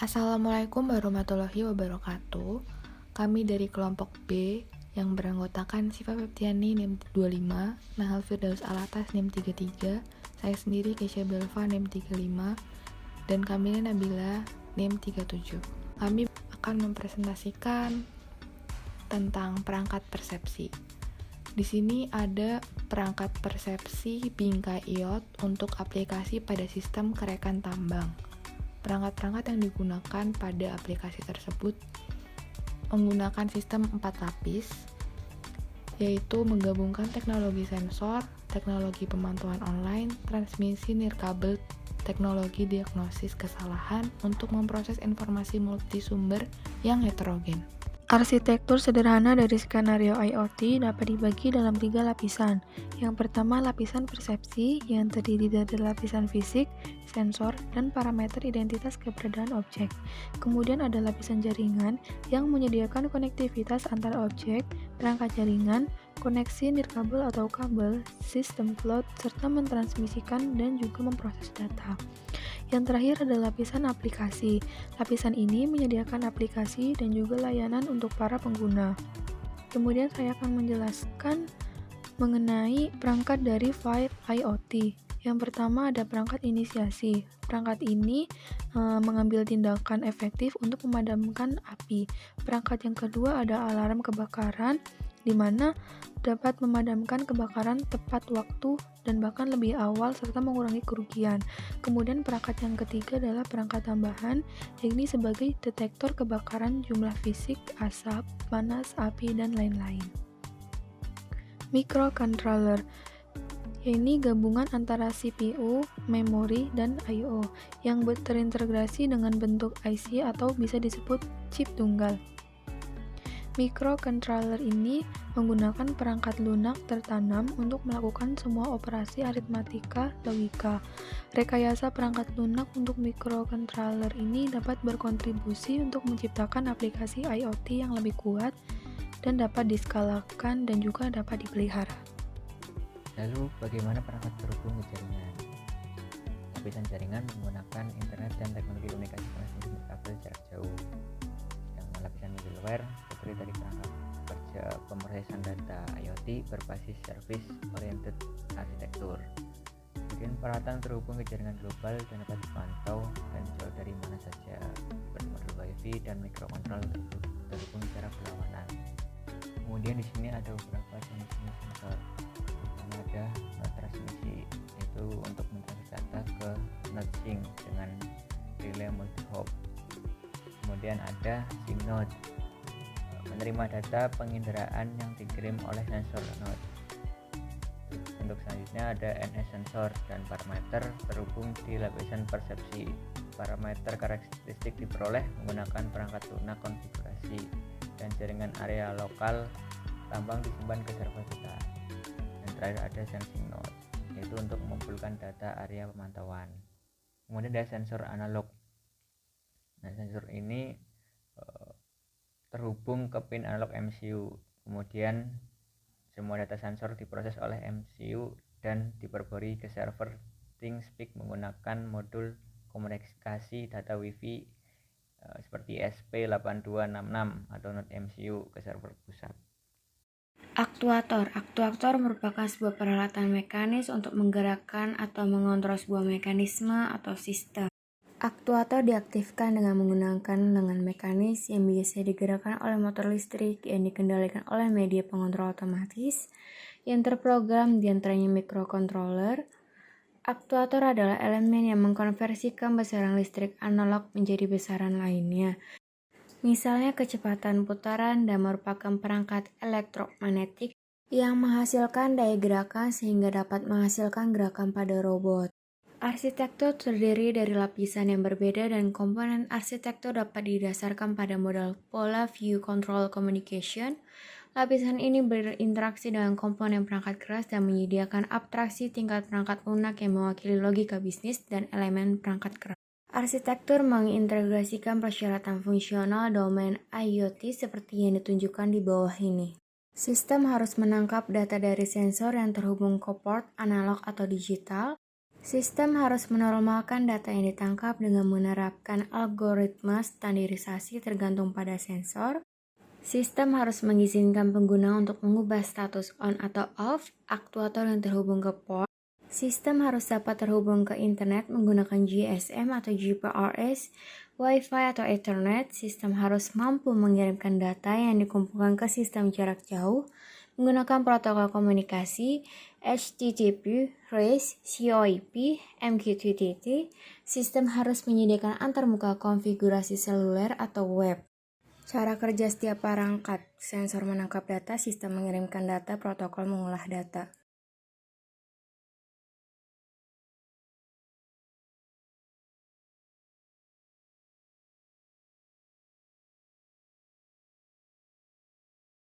Assalamualaikum warahmatullahi wabarakatuh. Kami dari kelompok B yang beranggotakan Siva Feptiani NIM 25, Nahal Firdaus Alatas NIM 33, saya sendiri Kesha Belva NIM 35, dan Kamila Nabila NIM 37. Kami akan mempresentasikan tentang perangkat persepsi. Di sini ada perangkat persepsi bingkai iot untuk aplikasi pada sistem kerekan tambang. Perangkat-perangkat yang digunakan pada aplikasi tersebut menggunakan sistem 4 lapis, yaitu menggabungkan teknologi sensor, teknologi pemantauan online, transmisi nirkabel, teknologi diagnosis kesalahan untuk memproses informasi multisumber yang heterogen. Arsitektur sederhana dari skenario IoT dapat dibagi dalam 3 lapisan. Yang pertama, lapisan persepsi yang terdiri dari lapisan fisik, sensor, dan parameter identitas keberadaan objek. Kemudian ada lapisan jaringan yang menyediakan konektivitas antar objek, perangkat jaringan, koneksi nirkabel atau kabel, sistem cloud, serta mentransmisikan dan juga memproses data. Yang terakhir ada lapisan aplikasi. Lapisan ini menyediakan aplikasi dan juga layanan untuk para pengguna. Kemudian saya akan menjelaskan mengenai perangkat dari file IoT. Yang pertama ada perangkat inisiasi. Perangkat ini mengambil tindakan efektif untuk memadamkan api. Perangkat yang kedua ada alarm kebakaran, di mana dapat memadamkan kebakaran tepat waktu dan bahkan lebih awal serta mengurangi kerugian. Kemudian perangkat yang ketiga adalah perangkat tambahan, yakni sebagai detektor kebakaran jumlah fisik, asap, panas, api, dan lain-lain. Microcontroller, yakni gabungan antara CPU, memori, dan I/O yang terintegrasi dengan bentuk IC atau bisa disebut chip tunggal. Microcontroller ini menggunakan perangkat lunak tertanam untuk melakukan semua operasi aritmatika logika. Rekayasa perangkat lunak untuk microcontroller ini dapat berkontribusi untuk menciptakan aplikasi IoT yang lebih kuat dan dapat diskalakan dan juga dapat dipelihara. Lalu, bagaimana perangkat terhubung ke jaringan? Lapisan jaringan menggunakan internet dan teknologi komunikasi transmisi kabel jarak jauh. Lapisan middleware terdiri dari perangkat kerja pemrosesan data IoT berbasis service oriented arsitektur. Kemudian peralatan terhubung ke jaringan global dan dapat dipantau dan jauh dari mana saja, seperti modul WiFi dan mikrokontrol terhubung secara berlawanan. Kemudian di sini ada beberapa jenis sensor. Pertama ada node transmisi, yaitu untuk mentransfer data ke node sync dengan relay multi-hop. Kemudian ada sync node, menerima data penginderaan yang dikirim oleh sensor node. Untuk selanjutnya ada NS sensor dan parameter terhubung di lapisan persepsi. Parameter karakteristik diperoleh menggunakan perangkat lunak konfigurasi dan jaringan area lokal tambang disimpan ke server data. Dan terakhir ada sensing node, yaitu untuk mengumpulkan data area pemantauan. Kemudian ada sensor analog. Nah, sensor ini terhubung ke pin analog MCU. Kemudian semua data sensor diproses oleh MCU dan diperbarui ke server ThinkSpeak menggunakan modul komunikasi data Wi-Fi seperti SP8266 atau node MCU ke server pusat. Aktuator merupakan sebuah peralatan mekanis untuk menggerakkan atau mengontrol sebuah mekanisme atau sistem. Aktuator diaktifkan dengan menggunakan lengan mekanis yang biasa digerakkan oleh motor listrik yang dikendalikan oleh media pengontrol otomatis yang terprogram diantaranya microcontroller. Aktuator adalah elemen yang mengkonversikan besaran listrik analog menjadi besaran lainnya. Misalnya kecepatan putaran dan merupakan perangkat elektromagnetik yang menghasilkan daya gerakan sehingga dapat menghasilkan gerakan pada robot. Arsitektur terdiri dari lapisan yang berbeda dan komponen arsitektur dapat didasarkan pada model Pola View Control Communication. Lapisan ini berinteraksi dengan komponen perangkat keras dan menyediakan abstraksi tingkat perangkat lunak yang mewakili logika bisnis dan elemen perangkat keras. Arsitektur mengintegrasikan persyaratan fungsional domain IoT seperti yang ditunjukkan di bawah ini. Sistem harus menangkap data dari sensor yang terhubung ke port analog atau digital. Sistem harus menormalkan data yang ditangkap dengan menerapkan algoritma standarisasi tergantung pada sensor. Sistem harus mengizinkan pengguna untuk mengubah status on atau off aktuator yang terhubung ke port. Sistem harus dapat terhubung ke internet menggunakan GSM atau GPRS, Wi-Fi atau Ethernet. Sistem harus mampu mengirimkan data yang dikumpulkan ke sistem jarak jauh menggunakan protokol komunikasi HTTP, REST, COIP, MQTT. Sistem harus menyediakan antarmuka konfigurasi seluler atau web. Cara kerja setiap perangkat: sensor menangkap data, sistem mengirimkan data, protokol mengolah data.